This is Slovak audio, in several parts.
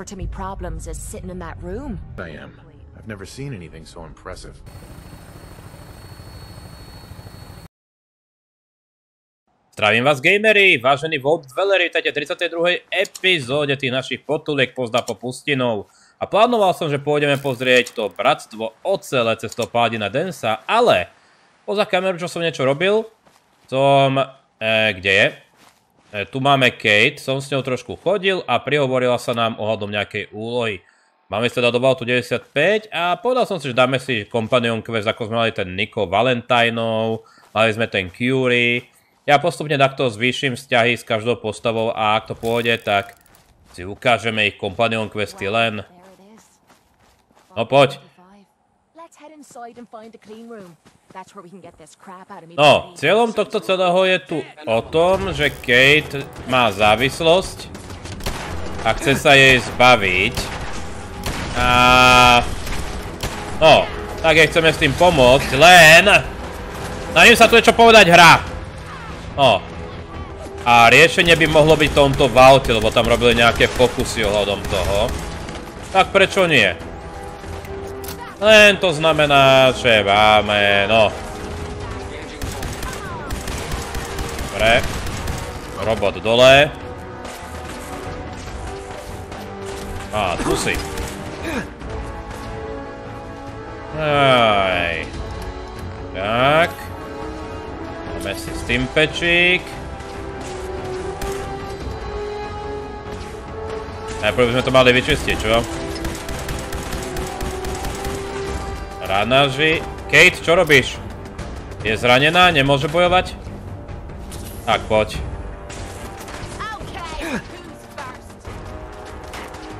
to me problems is sitting in that room. I am. I've never seen anything so impressive. Zdravím vás, gamery, vážení VAULT dwelleri, vítajte v 32. epizóde tých našich potuliek pozná po pustinov. A plánoval som, že pôjdeme pozrieť to bratstvo ocele cez toho paladina DANSEa, ale poza kameru, čo som niečo robil, kde je? Tu máme CAIT, som s ňou trošku chodil a prihovorila sa nám ohľadom nejakej úlohy. Máme si teda do VAULTu 95 a povedal som si, že dáme si companion quest, ako sme mali ten Nico Valentineov, mali sme ten Curie. Ja postupne takto zvýšim vzťahy s každou postavou a ak to pôjde, tak si ukážeme ich companion questy len. No poď. No, cieľom tohto celého je tu o tom, že CAIT má závislosť a chce sa jej zbaviť. A... no, tak jej chceme s tým pomôcť, len... na ním sa tu niečo povedať hrá. No. A riešenie by mohlo byť v tomto VAULte, lebo tam robili nejaké pokusy ohľadom toho. Tak prečo nie? Len to znamená, že máme, no. Dobre. Robot dole. Á, tu si. Aj. Tak. Máme si stimpečík. Najprv by sme to mali vyčistiť, čo? Ranaži. CAIT, čo robíš? Je zranená? Nemôže bojovať? Tak, poď.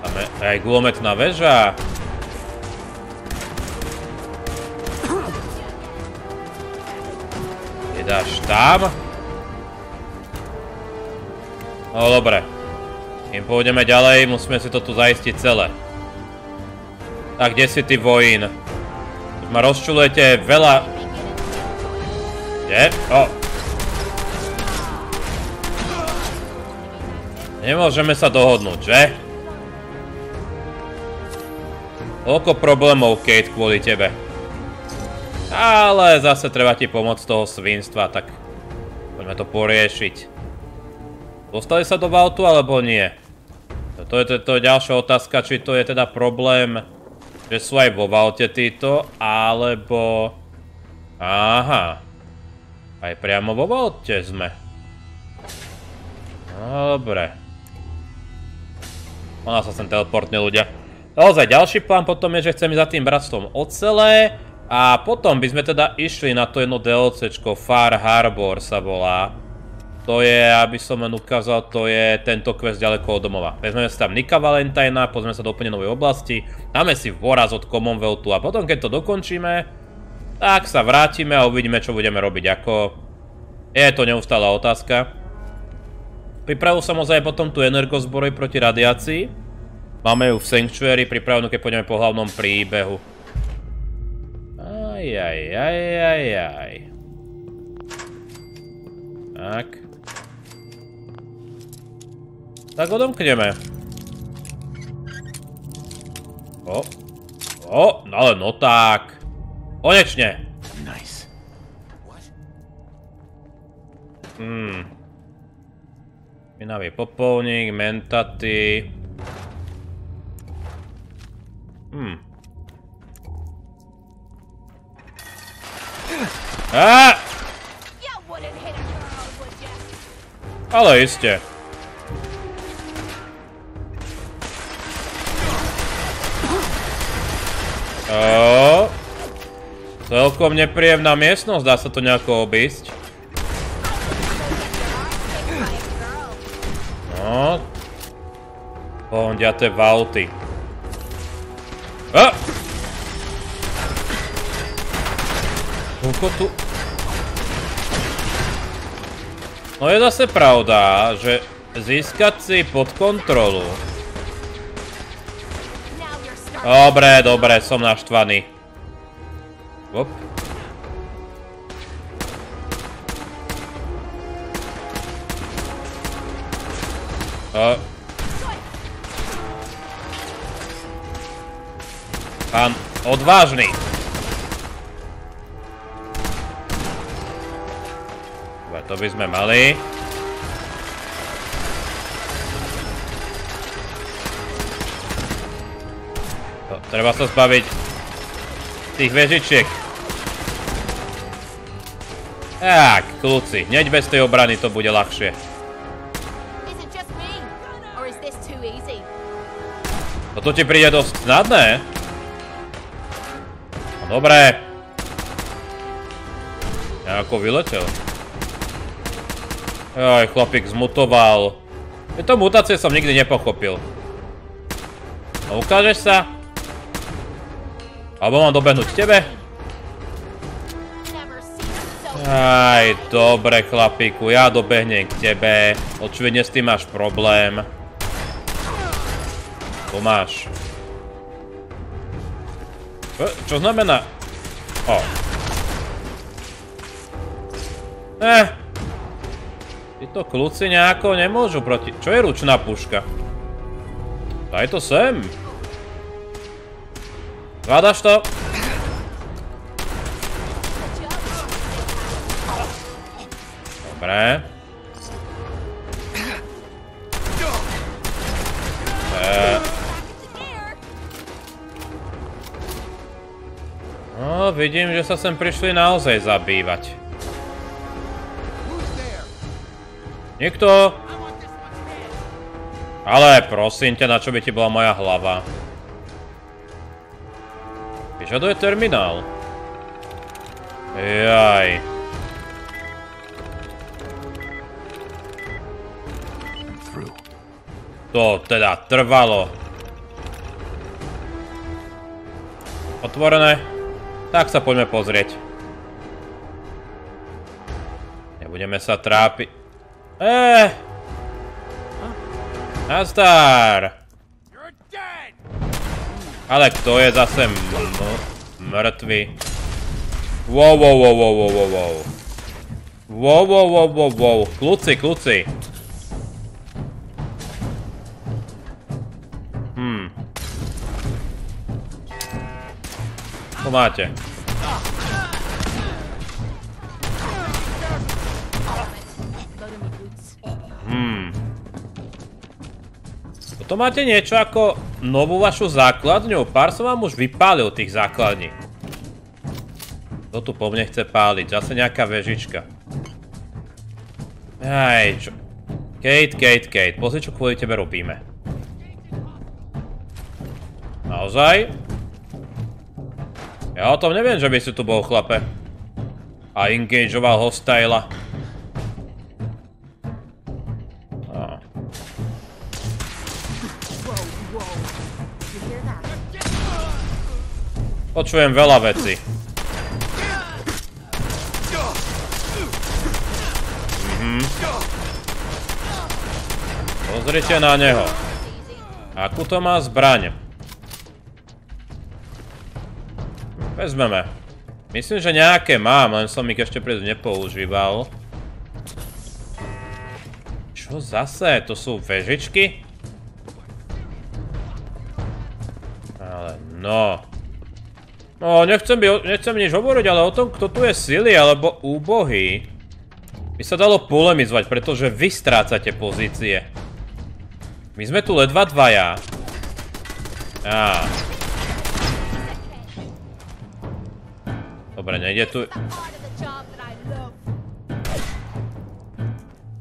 Tam je aj gulometná väža. Dáš tam? No dobre. Kým pôjdeme ďalej, musíme si to tu zaistiť celé. Tak, kde si ty vojín? Už ma rozčulujete veľa... Kde? O! Nemôžeme sa dohodnúť, že? Koľko problémov, CAIT, kvôli tebe. Ale zase treba ti pomôcť z toho svinstva, tak poďme to poriešiť. Dostali sa do VAULTu, alebo nie? To je ďalšia otázka, či to je teda problém, že sú aj vo VAULte títo, alebo... aha. Aj priamo vo VAULte sme. Dobre. Ona sa sem teleportne, ľudia. Naozaj, ďalší plán potom je, že chcem ísť za tým bratstvom ocele. A potom by sme teda išli na to jedno DLCčko, Far Harbor sa volá. To je, aby som len ukázal, to je tento quest ďaleko od domova. Vezmeme si tam Nika Valentina, pozrieme sa do úplne novej oblasti, dáme si voraz od Commonwealthu a potom keď to dokončíme, tak sa vrátime a uvidíme, čo budeme robiť, ako... je to neustála otázka. Pripravil som ozaj potom tú energozbroj proti radiácii. Máme ju v Sanctuary, pripravenú, keď pôjdeme po hlavnom príbehu. Aj. Tak. Tak odomkneme. Ale no tak. Konečne. Nice. Špinavý popolník, mentaty. Ale iste. Celkom nepríjemná miestnosť, dá sa to nejako obísť. No. Pohodiaté VAULty. Koľko tu... no je zase pravda, že získať si pod kontrolu. Dobre, som naštvaný. Hop. Pán odvážny. Dobre, to by sme mali. Treba sa zbaviť tých vežičiek. Tak, kľúci. Hneď bez tej obrany to bude ľahšie. Toto ti príde dosť snadné. No dobré. Nejako vyletel. Joj, chlapík zmutoval. Tieto mutácie som nikdy nepochopil. No ukážeš sa? Alebo mám dobehnúť tebe? Aj, dobre chlapíku, ja dobehnem k tebe. Očividne s tým máš problém. Tu máš. Čo znamená? O. Títo kľúci nejako nemôžu proti... Čo je ručná puška? Daj to sem. Zvládaš to? Dobre. No, vidím, že sa sem prišli naozaj zabývať. Niekto? Ale prosím ťa, na čo by ti bola moja hlava? Vyžaduje terminál. Jaj. To teda trvalo. Otvorené. Tak sa poďme pozrieť. Nebudeme sa trápiť. Nazdar. Ale kto je zase mŕtvy? Wow, wow, wow, wow, wow, wow. Wow, wow, wow, wow, wow. Kľúci, kľúci. Tu máte. Toto máte niečo ako novú vašu základňu? Pár som vám už vypálil tých základní. Kto tu po mne chce páliť? Zase nejaká vežička. Aj, čo? CAIT. Pozri, čo kvôli tebe robíme. Naozaj? Ja o tom neviem, že by si tu bol, chlape. A engageoval hostila. Počujem veľa vecí. Pozrite na neho. Akú to má zbraň? Vezmeme. Myslím, že nejaké mám, len som ich ešte predtým nepoužíval. Čo zase? To sú vežičky? Ale no. No, nechcem nič hovoriť, ale o tom, kto tu je silný alebo úbohý, by sa dalo polemizovať, pretože vy strácate pozície. My sme tu ledva dvaja. Dobre, nejde tu...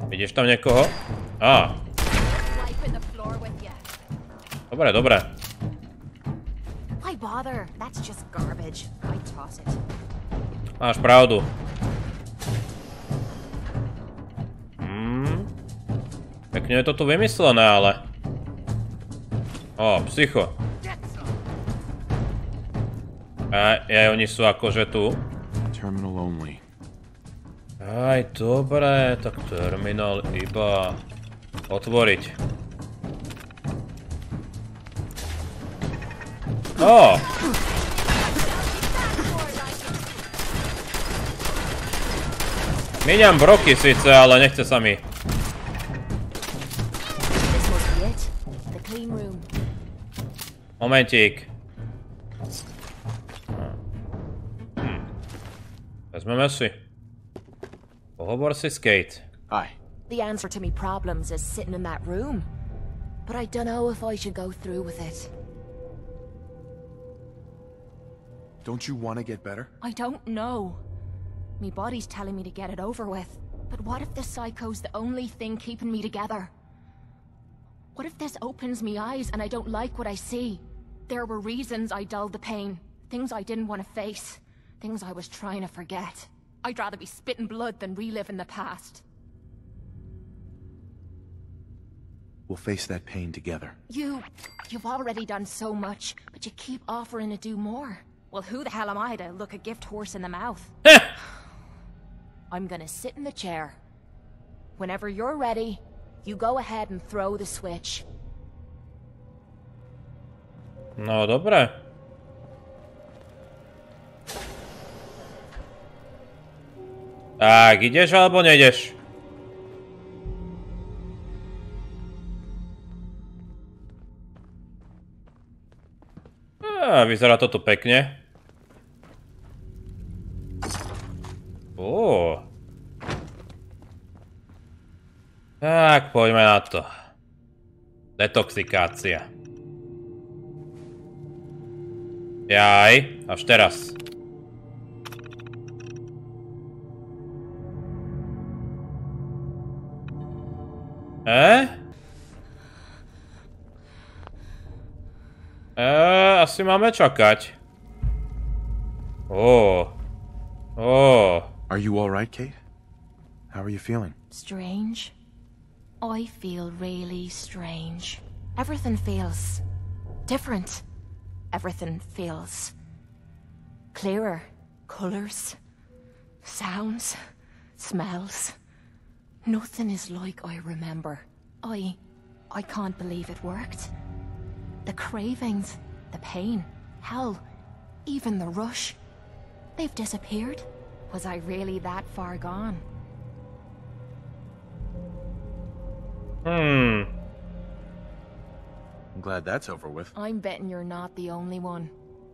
Vidíš tam niekoho? Dobre, dobre. Máš pravdu. Pekne je to tu vymyslené, ale... Psycho. Oni sú akože tu. Aj, dobre, tak terminál iba... otvoriť. Míňam broky síce, ale nechce sa mi. Momentík. Vezmeme si. Pohovor si s CAIT. Hi. The answer to me problems is sitting in that room. But I don't know if I should go through with it. Don't you want to get better? I don't know. Me body's telling me to get it over with. But what if the psycho's the only thing keeping me together? What if this opens me eyes and I don't like what I see? There were reasons I dulled the pain. Things I didn't want to face. Things I was trying to forget. I'd rather be spitting blood than reliving the past. We'll face that pain together. You've already done so much, but you keep offering to do more. Well, who the hell am I to look a gift horse in the mouth? I'm gonna sit in the chair. Whenever you're ready, you go ahead and throw the switch. No dobre. Tak, ideš alebo nejdeš? Vyzerá to tu pekne. Tak, poďme na to. Detoxikácia. Jaj, až teraz. Asi máme čakať. Are you all right, Kate? How are you feeling? Strange. I feel really strange. Everything feels different. Everything feels clearer. Colors, sounds, smells. Nothing is like I remember. I can't believe it worked. The cravings, the pain, hell, even the rush. They've disappeared. Was I really that far gone? I'm glad that's over with. I'm betting you're not the only one.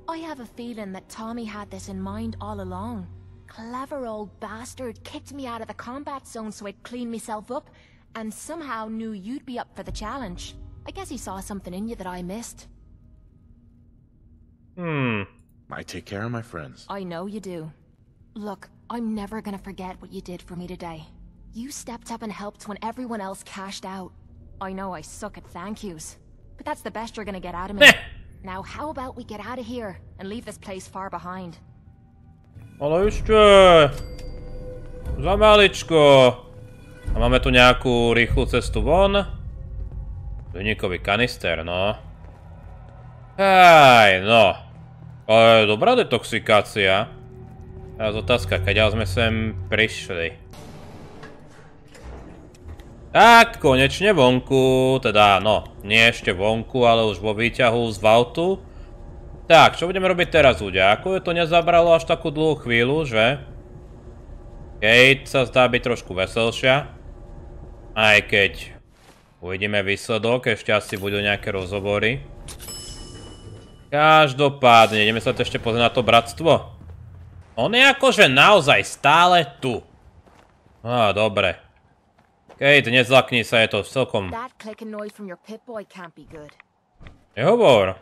I have a feeling that Tommy had this in mind all along. Clever old bastard kicked me out of the combat zone so I'd clean myself up, and somehow knew you'd be up for the challenge. I guess he saw something in you that I missed. I take care of my friends. I know you do. Look, I'm never gonna forget what you did for me today. You stepped up and helped when everyone else cashed out. I know I suck at thank yous, but that's the best you're gonna get out of me. Now how about we get out of here and leave this place far behind? Ale ešte za maličko. A máme tu nejakú rýchlu cestu von. Dojníkový kanister, no. Hej, no. Ale dobrá detoxikácia. Teraz otázka, kaďal sme sem prišli. Tak, konečne vonku. Teda, no, nie ešte vonku, ale už vo výťahu z VAULTu. Tak, čo budeme robiť teraz, ľudia? Ako je to nezabralo až takú dlhú chvíľu, že? Kate sa zdá byť trošku veselšia. Aj keď uvidíme výsledok, ešte asi budú nejaké rozhovory. Každopádne, ideme sa to ešte pozrieť na to bratstvo. On je akože naozaj stále tu. Á, dobre. Kate, nezlakni sa, je to celkom... Nehovor.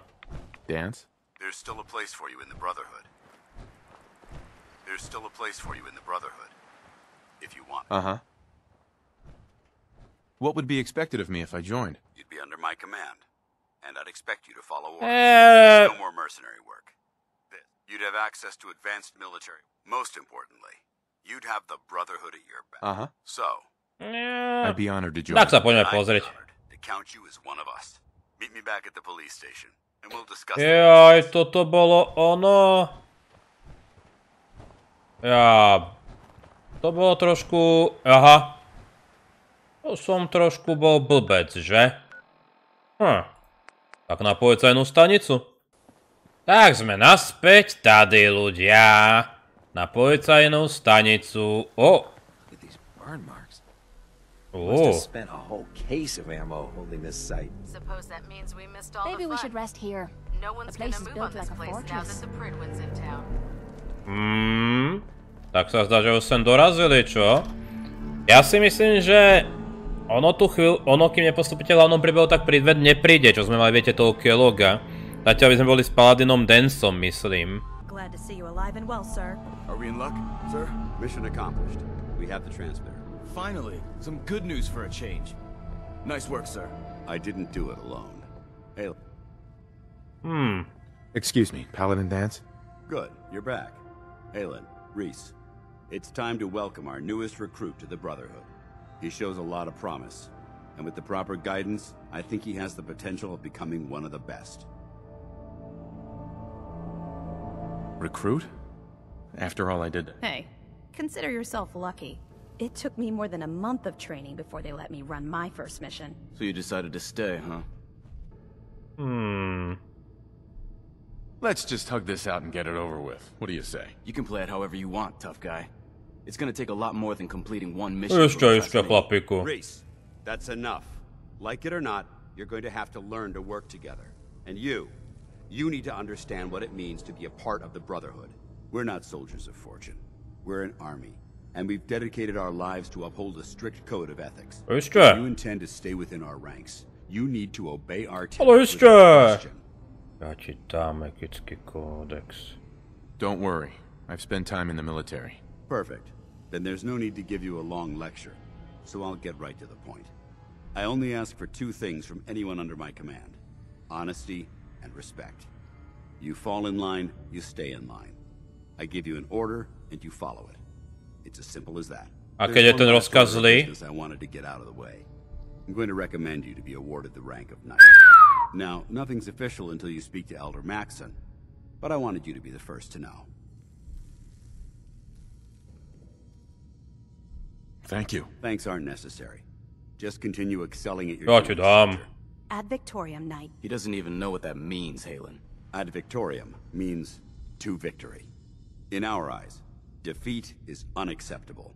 Dance? There's still a place for you in the Brotherhood. There's still a place for you in the Brotherhood. If you want. Uh-huh. What would be expected of me if I joined? You'd be under my command. And I'd expect you to follow orders. No more mercenary work. You'd have access to advanced military. Most importantly, you'd have the Brotherhood at your back. Uh-huh. So, I'd be honored to join. Tak sa poďme pozrieť. To count you as one of us. Meet me back at the police station. And we'll discuss Jaj, toto bolo ono. Ja... To bolo trošku... Aha. To som trošku bol blbec, že? Tak na policajnú stanicu. Tak sme naspäť tady, ľudia. Na policajnú stanicu. Must have spent a whole case of ammo holding this site. Suppose that means we missed all Maybe the we fun. should rest here. No one's The place gonna is move on built this like a place now that fortress. the Prydwen's in town. Tak sa zdá, že už sem dorazili, čo? Ja si myslím, že ono kým nepostupíte hlavnom príbehu, tak Prydwen nepríde, čo sme mali, viete, toho Kelloga. Zatiaľ by sme boli s paladinom DANSEom, myslím. Glad to see you alive and well, sir. Are we in luck, sir? Mission accomplished. We have the transmitter. Finally, some good news for a change. Nice work, sir. I didn't do it alone. Hey. Excuse me, Paladin Dance? Good, you're back. Aelin, Reese, it's time to welcome our newest recruit to the Brotherhood. He shows a lot of promise, and with the proper guidance, I think he has the potential of becoming one of the best. Recruit? After all I did. Hey, consider yourself lucky. It took me more than a month of training before they let me run my first mission. So you decided to stay, huh? Let's just hug this out and get it over with. What do you say? You can play it however you want, tough guy. It's gonna take a lot more than completing one mission. Reese, that's enough. Like it or not, you're going to have to learn to work together. And you need to understand what it means to be a part of the Brotherhood. We're not soldiers of fortune. We're an army. And we've dedicated our lives to uphold a strict code of ethics. If you intend to stay within our ranks, you need to obey our terms without question. Don't worry. I've spent time in the military. Perfect. Then there's no need to give you a long lecture. So I'll get right to the point. I only ask for two things from anyone under my command. Honesty and respect. You fall in line, you stay in line. I give you an order, and you follow it. It's as simple as that. A keď je ten rozkaz zlý? I wanted to get out of the way. I'm going to recommend you to be awarded the rank of Knight. Now, nothing's official until you speak to Elder MAXSON, but I wanted you to be the first to know. Thank you. Thanks aren't necessary. Just continue excelling at your duty. Ad Victoriam, Knight. He doesn't even know what that means, Aelin. Ad Victoriam means to victory. In our eyes, defeat is unacceptable.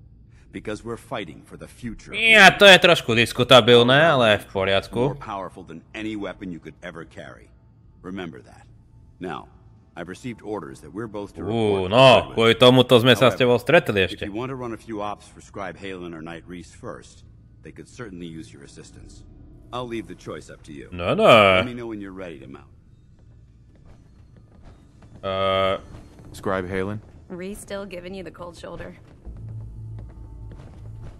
Because we're fighting for the future. Ja, to je trošku diskutabilné, ale v poriadku. More powerful than any weapon you could ever carry. Remember that. Now, I've received orders that we're both to report. No, kvôli tomuto sme sa s tebou stretli ešte. If you want to run a few ops for Scribe Aelin or Knight Reese first, they could certainly use your assistance. I'll leave the choice up to you. No. Let me know when you're ready to mount. Scribe Aelin? Reese still giving you the cold shoulder.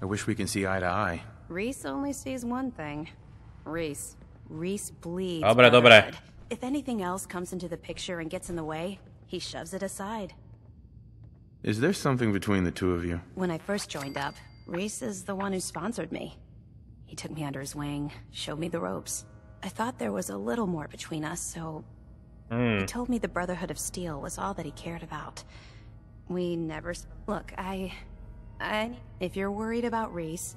I wish we can see eye to eye. Reese only sees one thing. Reese bleeds. Dobre. If anything else comes into the picture and gets in the way, he shoves it aside. Is there something between the two of you? When I first joined up, Reese is the one who sponsored me. He took me under his wing, showed me the ropes. I thought there was a little more between us, so he told me the Brotherhood of Steel was all that he cared about. We never... Look, if you're worried about Reese...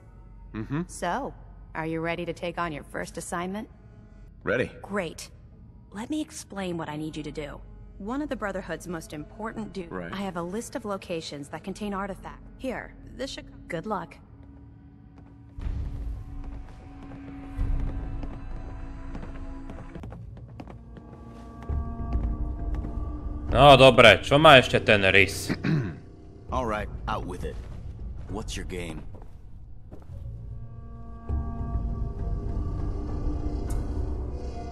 So, are you ready to take on your first assignment? Ready. Great. Let me explain what I need you to do. One of the Brotherhood's most important duties... Right. I have a list of locations that contain artifacts. Here, this should... Good luck. No dobre, čo má ešte ten Reese? Alright, out with it. What's your game?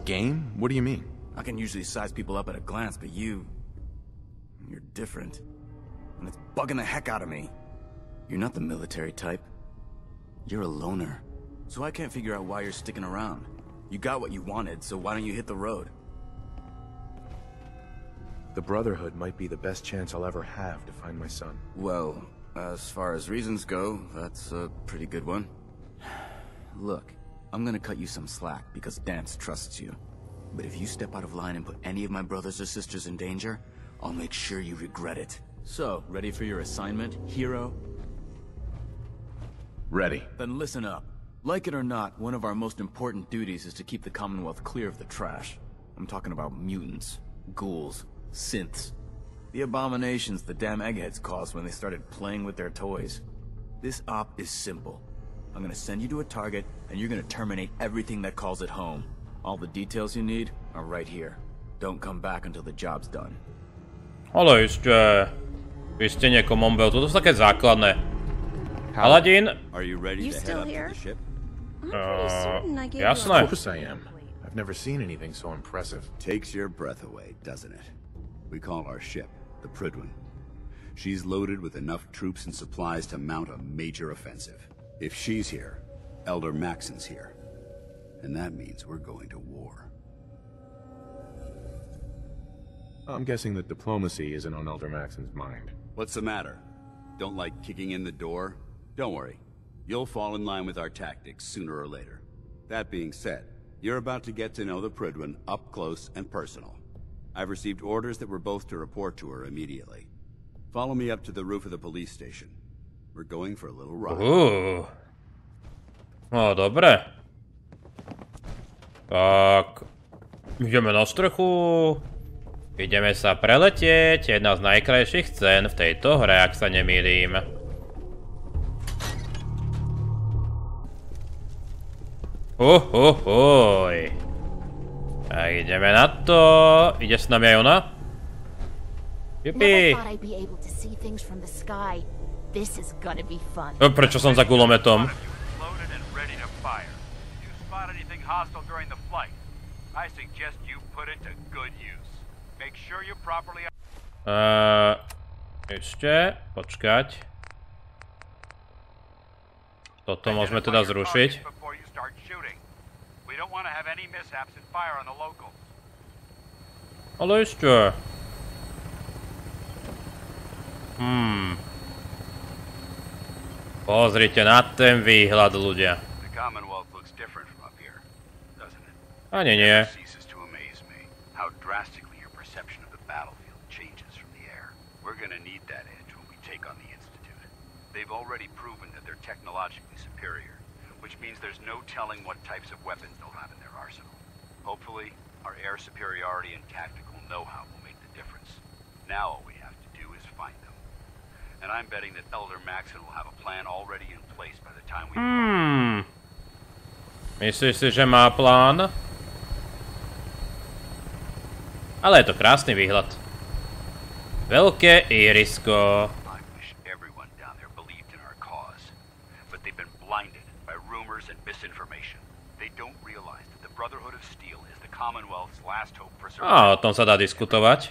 Game? What do you mean? I can usually size people up at a glance, but you're different. And it's bugging the heck out of me. You're not the military type. You're a loner. So I can't figure out why you're sticking around. You got what you wanted, so why don't you hit the road? The Brotherhood might be the best chance I'll ever have to find my son. Well, as far as reasons go, that's a pretty good one. Look, I'm gonna cut you some slack because Dance trusts you. But if you step out of line and put any of my brothers or sisters in danger, I'll make sure you regret it. So, ready for your assignment, hero? Ready. Then listen up. Like it or not, one of our most important duties is to keep the Commonwealth clear of the trash. I'm talking about mutants, ghouls, synths. The abominations the damn eggheads caused when they started playing with their toys. This op is simple. I'm gonna send you to a target, and you're gonna terminate everything that calls it home. All the details you need are right here. Don't come back until the job's done. Ale ešte... Čistenie common belt, toto sú také základné. Paladin? Are you ready to head up to the ship? Jasné. Of course I am. I've never seen anything so impressive. Takes your breath away, doesn't it? We call our ship the PRYDWENu. She's loaded with enough troops and supplies to mount a major offensive. If she's here, Elder MAXSON's here. And that means we're going to war. I'm guessing that diplomacy isn't on Elder MAXSON's mind. What's the matter? Don't like kicking in the door? Don't worry. You'll fall in line with our tactics sooner or later. That being said, you're about to get to know the PRYDWENu up close and personal. I've received orders that we're both to report to her immediately. Follow me up to the roof of the police station. We're going for a little ride. No, dobre. Tak. Ideme na strechu. Ideme sa preletieť. Jedna z najkrajších scén v tejto hre, ak sa nemýlim. Tak ideme na to. Ide s nami aj ona? Jupi. Prečo som za gulometom? Ešte, počkať. Toto môžeme teda zrušiť. Ale ešte. Pozrite na ten výhľad, ľudia. Ani nie. They've already proven that they're technologically superior, which means there's no telling what types of weapons they'll have in their arsenal. Hopefully, our air superiority and tactical know-how will make the difference. Now all we have to do is find them. And I'm betting that Elder MAXSON will have a plan already in place by the time we... Myslíš si, že má plán? Ale je to krásny výhľad. Veľké irisko. Á, o tom sa dá diskutovať.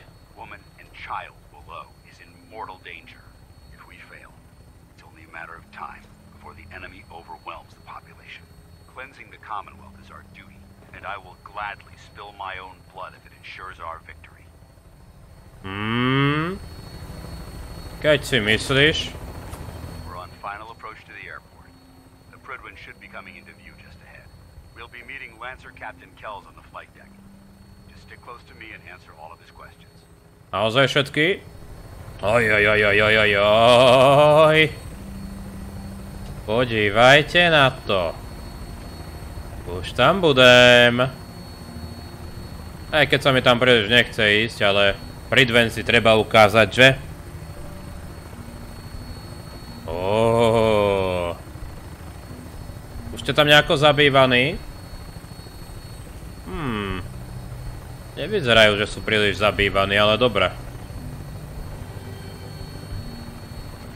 Keď si myslíš? Naozaj všetky? Ojojojojojojoj. Podívajte na to. Už tam budem. Aj keď sa mi tam príliš nechce ísť, ale PRYDWEnu si treba ukázať, že? Už ste tam nejako zabývaní? Nevyzerajú, že sú príliš zabývaní, ale dobre.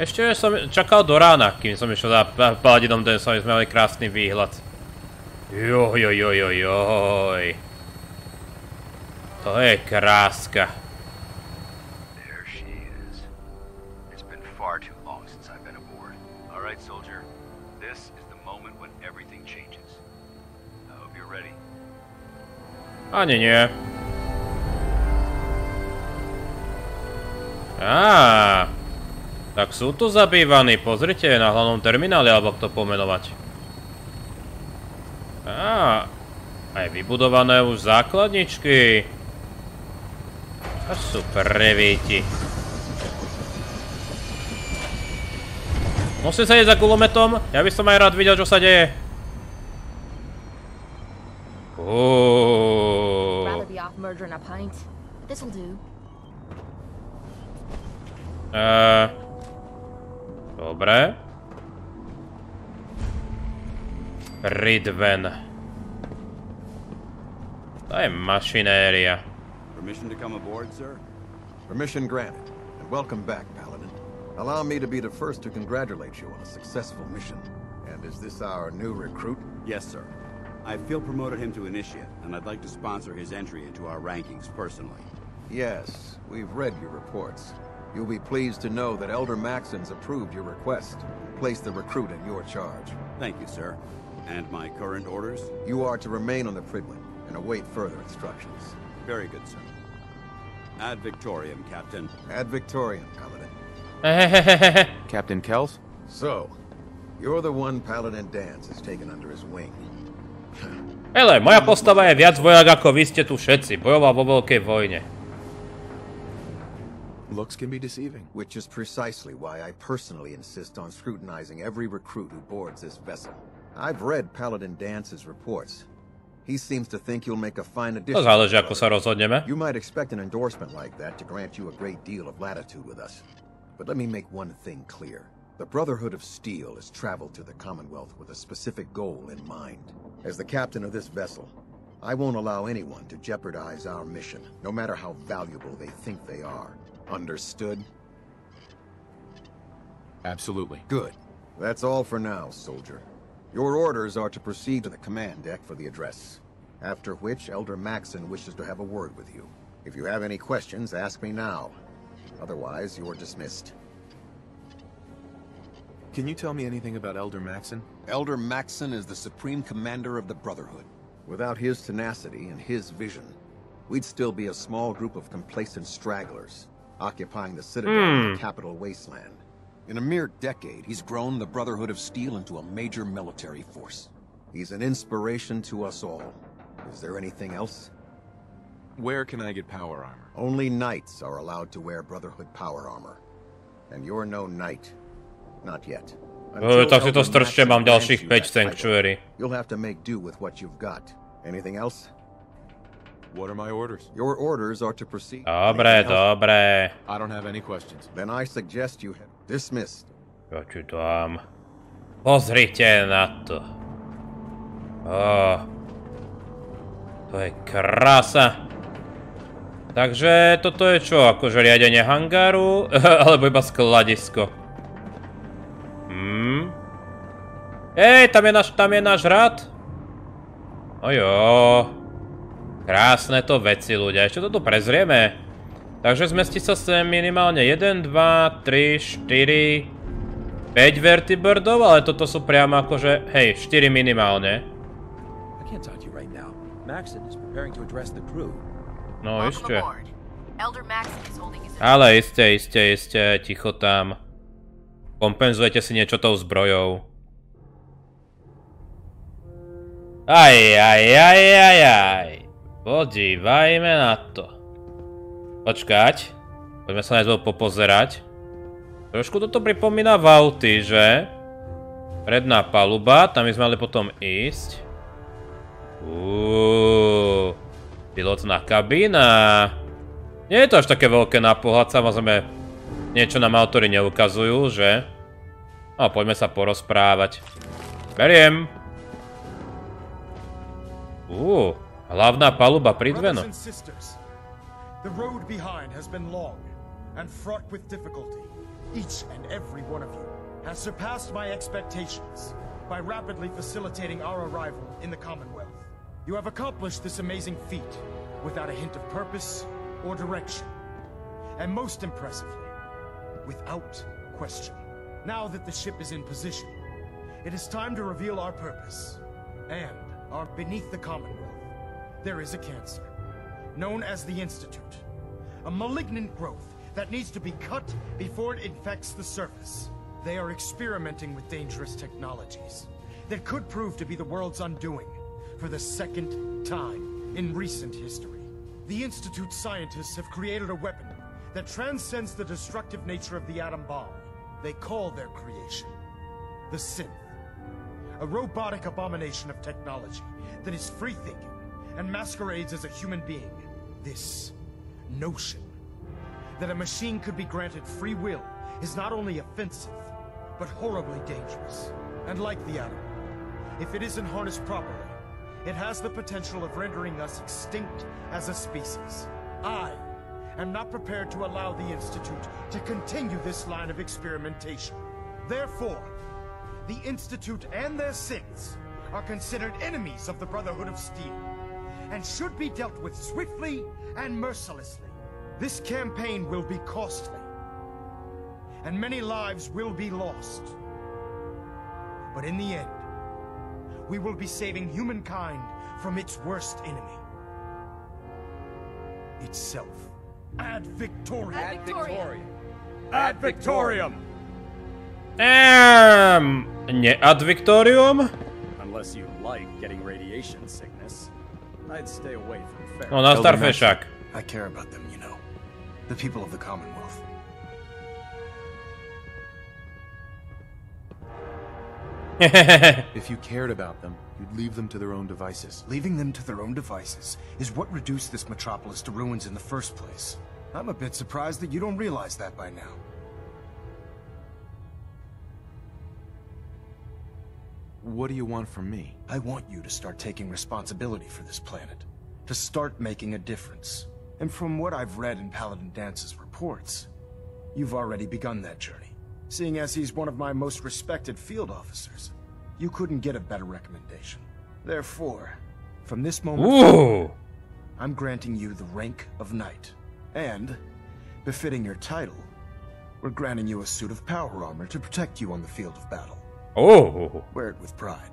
Ešte som čakal do rána, kým som išiel za paladinom DANSEom, sme mali krásny výhľad. Jojojojojoj. To je kráska. Ani nie. Tak sú tu zabývaní, pozrite, na hlavnom termináli, alebo ako to pomenovať. Aj vybudované už základničky. To sú prevíti. Musím sa ísť za gulometom, ja by som aj rád videl, čo sa deje. Dobre. PRYDWEnu. To je mašinéria. Permission to come aboard, sir? Permission granted. And welcome back, Paladin. Allow me to be the first to congratulate you on a successful mission. And is this our new recruit? Yes, sir. I feel promoted him to initiate, and I'd like to sponsor his entry into our rankings personally. Yes, we've read your reports. You'll be pleased to know that Elder MAXSON's approved your request. Place the recruit in your charge. Thank you, sir. And my current orders? You are to remain on the Prydwen and await further instructions. Very good, sir. Ad Victoriam, Captain. Ad Victoriam, Paladin. Captain Kells? So, you're the one Paladin Dance has taken under his wing. Hele, moja postava je viac vojak ako vy ste tu všetci. Bojoval vo veľkej vojne. Looks can be deceiving. Which is precisely why I personally insist on scrutinizing every recruit who boards this vessel. I've read Paladin Dance's reports. He seems to think you'll make a fine addition. To záleží, ako sa rozhodneme. You might expect an endorsement like that to grant you a great deal of latitude with us. But let me make one thing clear. The Brotherhood of Steel has traveled to the Commonwealth with a specific goal in mind. As the captain of this vessel, I won't allow anyone to jeopardize our mission, no matter how valuable they think they are. Understood? Absolutely. Good. That's all for now, soldier. Your orders are to proceed to the command deck for the address, after which Elder MAXSON wishes to have a word with you. If you have any questions, ask me now. Otherwise, you're dismissed. Can you tell me anything about Elder MAXSON? Elder MAXSON is the supreme commander of the Brotherhood. Without his tenacity and his vision, we'd still be a small group of complacent stragglers, occupying the citadel in the capital wasteland. In a mere decade, he's grown the Brotherhood of Steel into a major military force. He's an inspiration to us all. Is there anything else? Where can I get power armor? Only knights are allowed to wear Brotherhood power armor. And you're no knight. Not yet. Tak si to strčte, mám ďalších 5 sanctuary. You'll have to make do with what you've got. Anything else? What are my orders? Your orders are to proceed. Dobre, dobre. I don't have any questions. Then I suggest you have dismissed. Čo ti dám? Pozrite na to. To je krása. Takže toto je čo? Akože riadenie hangáru? Alebo iba skladisko? Ej, tam je náš rad? Ojo. Krásne to veci, ľudia. Ešte toto prezrieme. Takže zmestí sa sem minimálne 1, 2, 3, 4, 5 vertibrdov, ale toto sú priamo akože, hej, 4 minimálne. No, ešte. Ale iste, ticho tam. Kompenzujete si niečo tou zbrojou. Aj. Podívajme na to. Počkať. Poďme sa najzvo popozerať. Trošku toto pripomína VAULty, že? Predná paluba, tam by sme mali potom ísť. Pilotná kabína. Nie je to až také veľké na pohľad, samozrejme niečo nám autori neukazujú, že? No, poďme sa porozprávať. Beriem. Hlavná paluba Prydwenu. The road behind has been long and fraught with difficulty. Each and every one of you has surpassed my expectations by rapidly facilitating our arrival in the Commonwealth. You have accomplished this amazing feat without a hint of purpose or direction. And most impressively, without question. Now that the ship is in position, it is time to reveal our purpose. And beneath the Commonwealth, there is a cancer, known as the Institute. A malignant growth that needs to be cut before it infects the surface. They are experimenting with dangerous technologies that could prove to be the world's undoing for the second time in recent history. The Institute scientists have created a weapon that transcends the destructive nature of the atom bomb. They call their creation the Synth. A robotic abomination of technology that is free-thinking and masquerades as a human being. This notion that a machine could be granted free will is not only offensive, but horribly dangerous. And like the atom, if it isn't harnessed properly, it has the potential of rendering us extinct as a species. I am not prepared to allow the Institute to continue this line of experimentation. Therefore, the Institute and their synths are considered enemies of the Brotherhood of Steel, and should be dealt with swiftly and mercilessly. This campaign will be costly, and many lives will be lost. But in the end, we will be saving humankind from its worst enemy. Itself. Ad Victoriam. Ad Victoriam. Ad Victoriam. Nie ad Victorium? Unless you like getting radiation sickness, I'd stay away from fair. No, na Starfishak. I care about them, you know. The people of the Commonwealth. If you cared about them, you'd leave them to their own devices. Leaving them to their own devices is what reduced this metropolis to ruins in the first place. I'm a bit surprised that you don't realize that by now. What do you want from me? I want you to start taking responsibility for this planet. To start making a difference. And from what I've read in Paladin Dance's reports, you've already begun that journey. Seeing as he's one of my most respected field officers, you couldn't get a better recommendation. Therefore, from this moment forward, I'm granting you the rank of Knight. And, befitting your title, we're granting you a suit of power armor to protect you on the field of battle. Oh. Wear it with pride.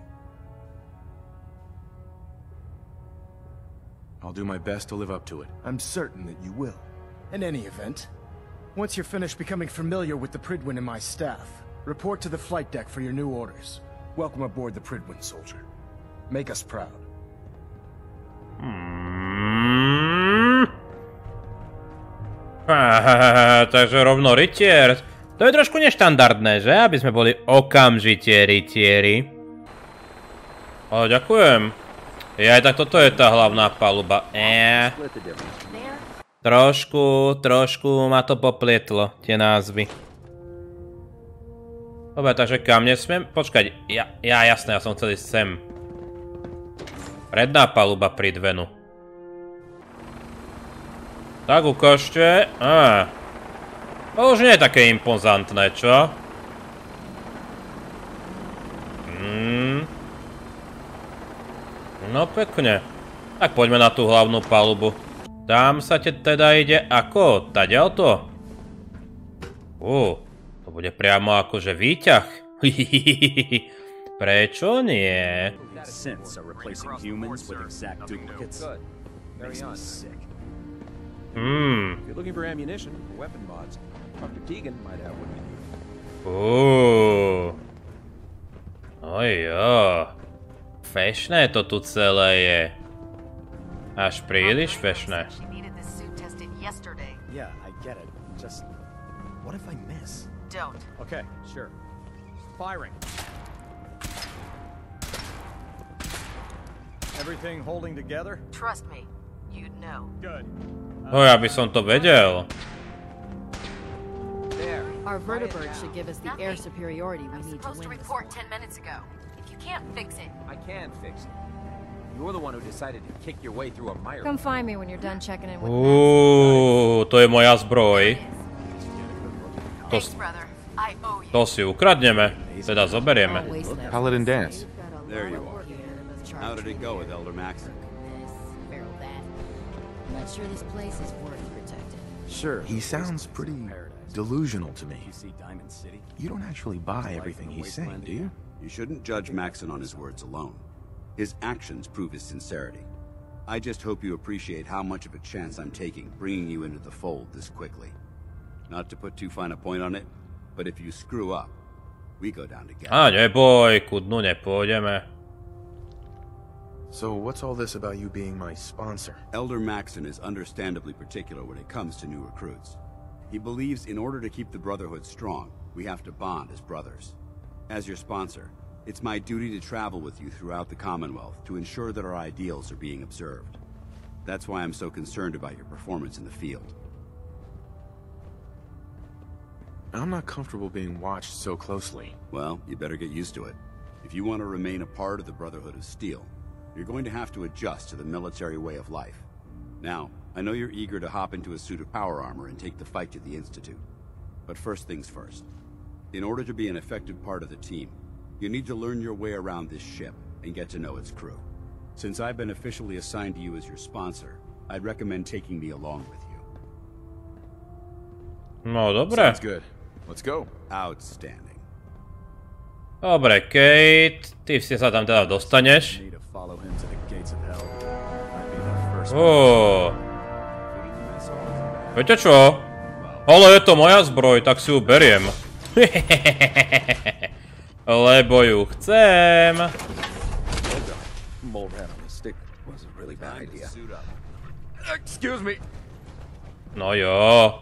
I'll do my best to live up to it. I'm certain that you will. In any event, once you're finished becoming familiar with the Prydwen and my staff, report to the flight deck for your new orders. Welcome aboard the Prydwen, soldier. Make us proud. Takže rovno rytier. To je trošku neštandardné, že? Aby sme boli okamžite rytieri. Ale ďakujem. Ja, tak toto je tá hlavná paluba. Trošku ma to poplietlo, tie názvy. Dobre, takže kam nesmiem? Počkať, jasné, ja som chcel ísť sem. Predná paluba Prydwenu. Tak, ukážte. To už nie je také impozantné, čo? No pekne. Tak poďme na tú hlavnú palubu. Tam sa teda ide ako? Taďalto? To bude priamo akože výťah. Prečo nie? Synths are replacing humans with exact duplicates. Makes me sick. If you're looking for ammunition or weapon mods, Dr. Tegan might have what you need. Ojo. Fešné to tu celé je. Až príliš fešné. Yeah, I get it. Just, what if I miss? Don't. Okay, sure. Firing. Everything holding together? Trust me, you'd know. Good. Ja by som to vedel. There. Our vertibird should give us the air superiority we need to win. Supposed to report 10 minutes ago. If you can't fix it. I can fix it. You're the one who decided to kick your way through a mire. Come find me when you're done checking in with To je moja zbroj. To si ukradneme. Teda zoberieme. Paladin Dance. There you are. How did it go with Elder Maxson? Not sure this place is worth protecting. Sure, he sounds pretty delusional to me. You don't actually buy everything he's saying, do you? You shouldn't judge Maxson on his words alone. His actions prove his sincerity. I just hope you appreciate how much of a chance I'm taking bringing you into the fold this quickly. Not to put too fine a point on it, but if you screw up, we go down together. Neboj, kudnu nepôjdeme. So what's all this about you being my sponsor? Elder Maxson is understandably particular when it comes to new recruits. He believes in order to keep the Brotherhood strong, we have to bond as brothers. As your sponsor, it's my duty to travel with you throughout the Commonwealth to ensure that our ideals are being observed. That's why I'm so concerned about your performance in the field. I'm not comfortable being watched so closely. Well, you better get used to it. If you want to remain a part of the Brotherhood of Steel, you're going to have to adjust to the military way of life. Now, I know you're eager to hop into a suit of power armor and take the fight to the Institute. But first things first. In order to be an effective part of the team, you need to learn your way around this ship and get to know its crew. Since I've been officially assigned to you as your sponsor, I'd recommend taking me along with you. No, dobre. Sounds good. Let's go. Outstanding. Dobre, Kate, ty si sa tam teda dostaneš. Viete čo? Ale je to moja zbroj, tak si ju beriem. Lebo ju chcem. No jo,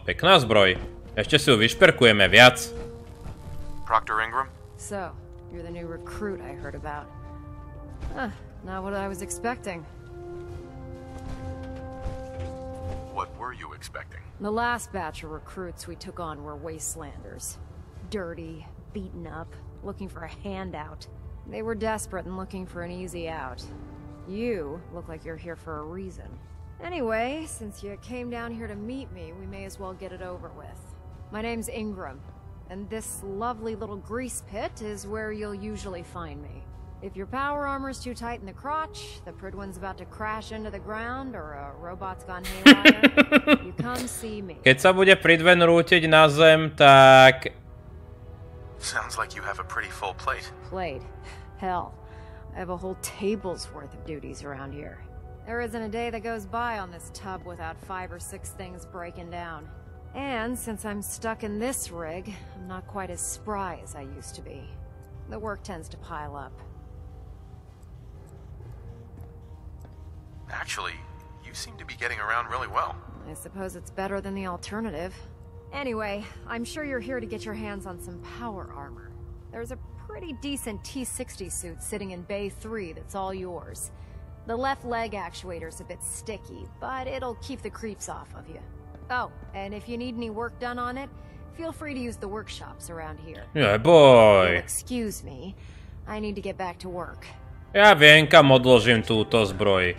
pekná zbroj. Ešte si ju vyšperkujeme viac. Proctor Ingram? So, you're the new recruit I heard about. Not what I was expecting. What were you expecting? The last batch of recruits we took on were wastelanders. Dirty, beaten up, looking for a handout. They were desperate and looking for an easy out. You look like you're here for a reason. Anyway, since you came down here to meet me, we may as well get it over with. My name's Ingram, and this lovely little grease pit is where you'll usually find me. If your power armor's too tight in the crotch, the Prydwen's about to crash into the ground, or a robot's gone haywire, you come see me. Keď sa bude Prydwen rútiť na zem, tak... Sounds like you have a pretty full plate. Plate? Hell, I have a whole table's worth of duties around here. There isn't a day that goes by on this tub without 5 or 6 things breaking down. And since I'm stuck in this rig, I'm not quite as spry as I used to be. The work tends to pile up. Actually, you seem to be getting around really well. I suppose it's better than the alternative. Anyway, I'm sure you're here to get your hands on some power armor. There's a pretty decent T-60 suit sitting in Bay 3 that's all yours. The left leg actuator's a bit sticky, but it'll keep the creeps off of you. Oh, and if you need any work done on it, feel free to use the workshops around here. Yeah, boy. Excuse me, I need to get back to work. Ja viem, kam odložím túto zbroj.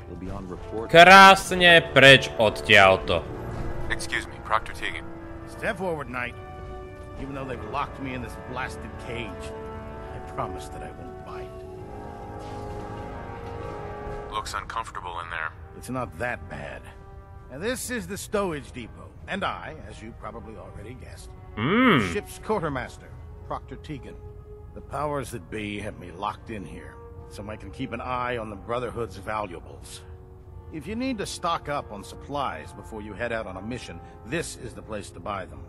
Krásne preč odtiaľto. Excuse me, Proctor Tegan. Step forward, Knight. Even though they've locked me in this blasted cage, I promise that I won't bite. Looks uncomfortable in there. It's not that bad. Now, this is the stowage depot, and I, as you probably already guessed, the ship's quartermaster, Proctor Tegan. The powers that be have me locked in here, so I can keep an eye on the Brotherhood's valuables. If you need to stock up on supplies before you head out on a mission, this is the place to buy them.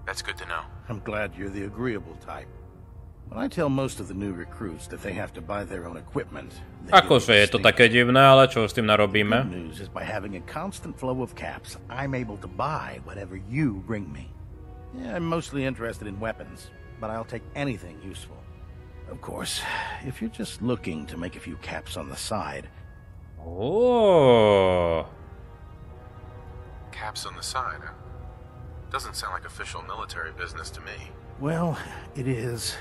That's good to know. I'm glad you're the agreeable type. When I tell most of the new recruits that they have to buy their own equipment, akože je to také divné, ale čo s tým narobíme? The news is by having a constant flow of caps, I'm able to buy whatever you bring me. Yeah, I'm mostly interested in weapons, but I'll take anything useful. Of course, if you're just looking to make a few caps on the side. Oh. Caps on the side? Doesn't sound like official military business to me. Well, it is,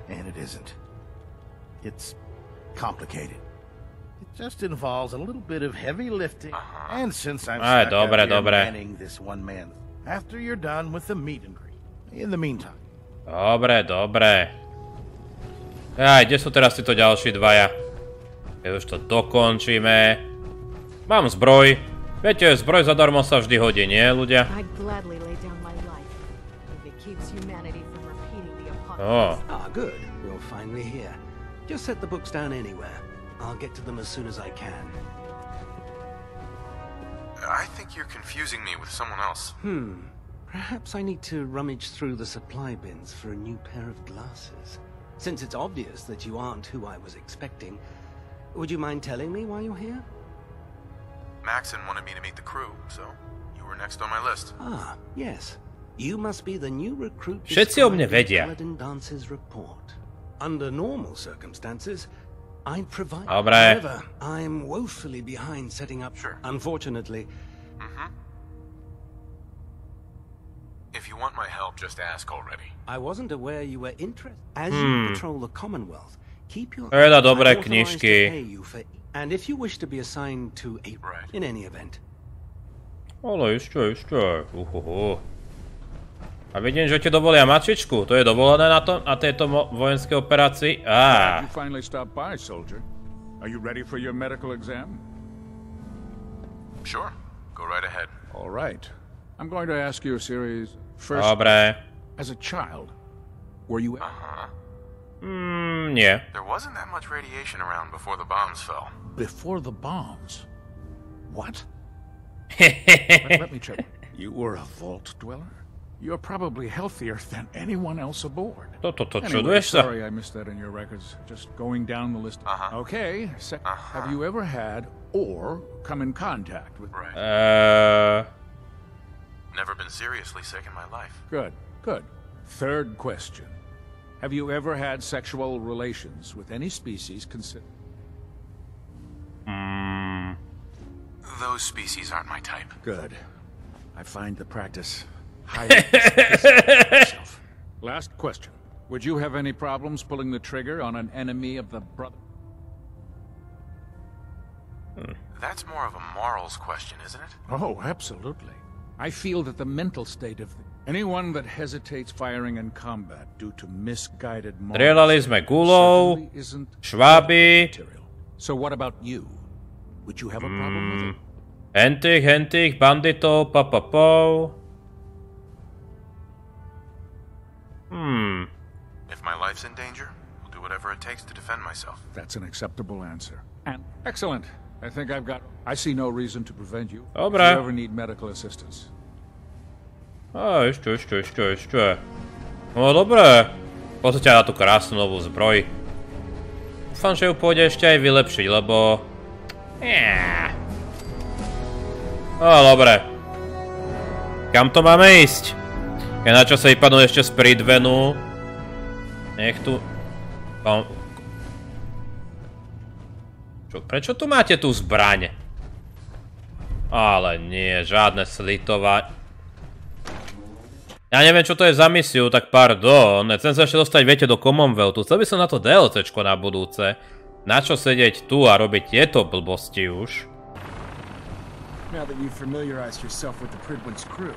and it isn't. It's complicated. It just involves a little bit of heavy lifting, and since I'm stuck out here manning this one man, after you're done with the meet and greet. In the meantime. Dobre, dobre. Aj, kde sú teraz títo ďalší dvaja? Keď už to dokončíme. Mám zbroj. Viete, zbroj zadarmo sa vždy hodí, nie, ľudia? Oh. Ah, good. We're finally here. Just set the books down anywhere. I'll get to them as soon as I can. I think you're confusing me with someone else. Perhaps I need to rummage through the supply bins for a new pair of glasses. Since it's obvious that you aren't who I was expecting, would you mind telling me why you're here? MAXSON wanted me to meet the crew, so you were next on my list. Ah, yes. You must be the new recruit. Všetci o mne vedia. DANSE's report. Under normal circumstances, I'd provide. Dobre. However, I'm woefully behind setting up. Sure. Unfortunately. If you want my help, just ask already. I wasn't aware you were interested. As you patrol the Commonwealth, keep your dobré knižky. And if you wish to be assigned to a... in any event. Ale ešte. A vidím, že ti dovolia mačičku. To je dovolené na tejto vojenskej operácii? You finally stopped by, soldier. Are you ready for your medical exam? Sure. Go right ahead. All right. I'm going to ask you a series. First, Dobre. As a child, were you... Nie. There wasn't that much radiation around before the bombs fell. Before the bombs? What? Let me check. You were a vault dweller? You're probably healthier than anyone else aboard. Anyway, sorry I missed that in your records. Just going down the list. Okay. Have you ever had or come in contact with... Never been seriously sick in my life. Good. Third question. Have you ever had sexual relations with any species considered? Those species aren't my type. Good. I find the practice... Last question. Would you have any problems pulling the trigger on an enemy of the brother? That's more of a morals question, isn't it? Oh, absolutely. I feel that the mental state of anyone that hesitates firing in combat due to misguided morals Strieľali sme gulou, šváby. So what about you? Would you have a problem with it? Hentých, banditov, papapov. If my life's in danger, I'll do whatever it takes to defend myself. That's an acceptable answer. And excellent. I see no reason to prevent you. Dobre. If you ever need medical assistance. Ešte. No dobre. Pozrite na tú krásnu novú zbroj. Dúfam, že ju pôjde ešte aj vylepšiť, lebo... No dobre. Kam to máme ísť? Je na čo sa vypadnú ešte z PRYDWENu. Nech tu... Prečo tu máte tú zbraň? Ale nie, žiadne slitovanie. Ja neviem, čo to je za misiu, tak pardon. Chcem sa ešte dostať, viete, do Commonwealthu. Chcel by som na to DLCčko na budúce. Na čo sedieť tu a robiť tieto blbosti už? Now that you've familiarized yourself with the Prydwen's crew,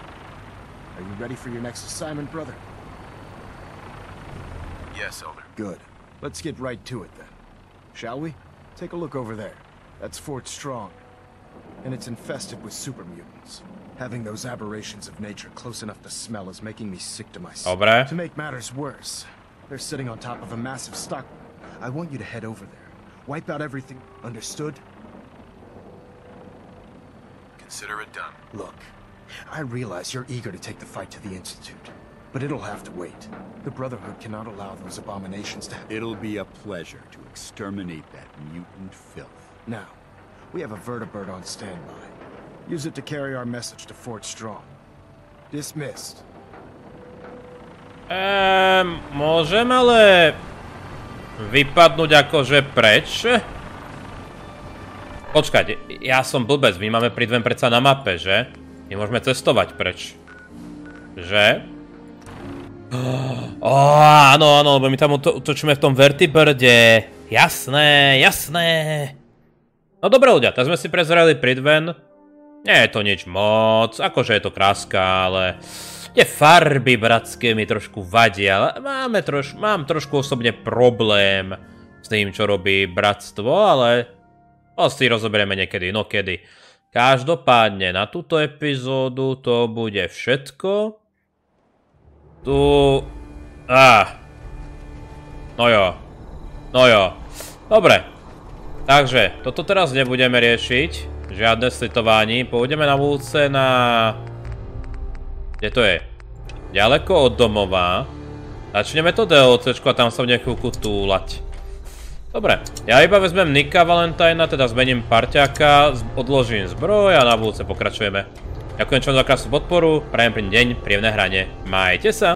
are you ready for your next assignment, brother? Yes, Elder. Good. Let's get right to it then. Shall we? Take a look over there. That's Fort Strong. And it's infested with super mutants. Having those aberrations of nature close enough to smell is making me sick to my stomach. Dobre. To make matters worse, they're sitting on top of a massive stock. I want you to head over there. Wipe out everything. Understood? Consider it done. Look, I realize you're eager to take the fight to the Institute, but it'll have to wait. The Brotherhood cannot allow those abominations to... It'll be a pleasure to exterminate that mutant filth. Now, we have a vertibird on standby. Use it to carry our message to Fort Strong. Dismissed. Môžem ale vypadnúť akože preč? Počkať, ja som blbec, my máme PRYDWEN predsa na mape, že? My môžeme cestovať preč. Že? Áno, lebo my tam utočíme v tom vertibirde. Jasné. No dobre ľudia, tak sme si prezreli PRYDWEN. Nie je to nič moc, akože je to kráska, ale... Tie farby bratské mi trošku vadia, ale mám trošku osobne problém s tým, čo robí bratstvo, ale... To si rozoberieme niekedy, inokedy. Každopádne, na túto epizódu to bude všetko. No jo. Dobre. Takže, toto teraz nebudeme riešiť. Žiadne slitovanie. Pôjdeme na budúce na... Kde to je? Ďaleko od domova. Začneme to DLCčko a tam sa v chvíľku túlať. Dobre, ja iba vezmem Nika Valentina, teda zmením parťáka, odložím zbroj a na budúce pokračujeme. Ďakujem čo za krásnu podporu, prajem pri deň, príjemné hranie, majte sa!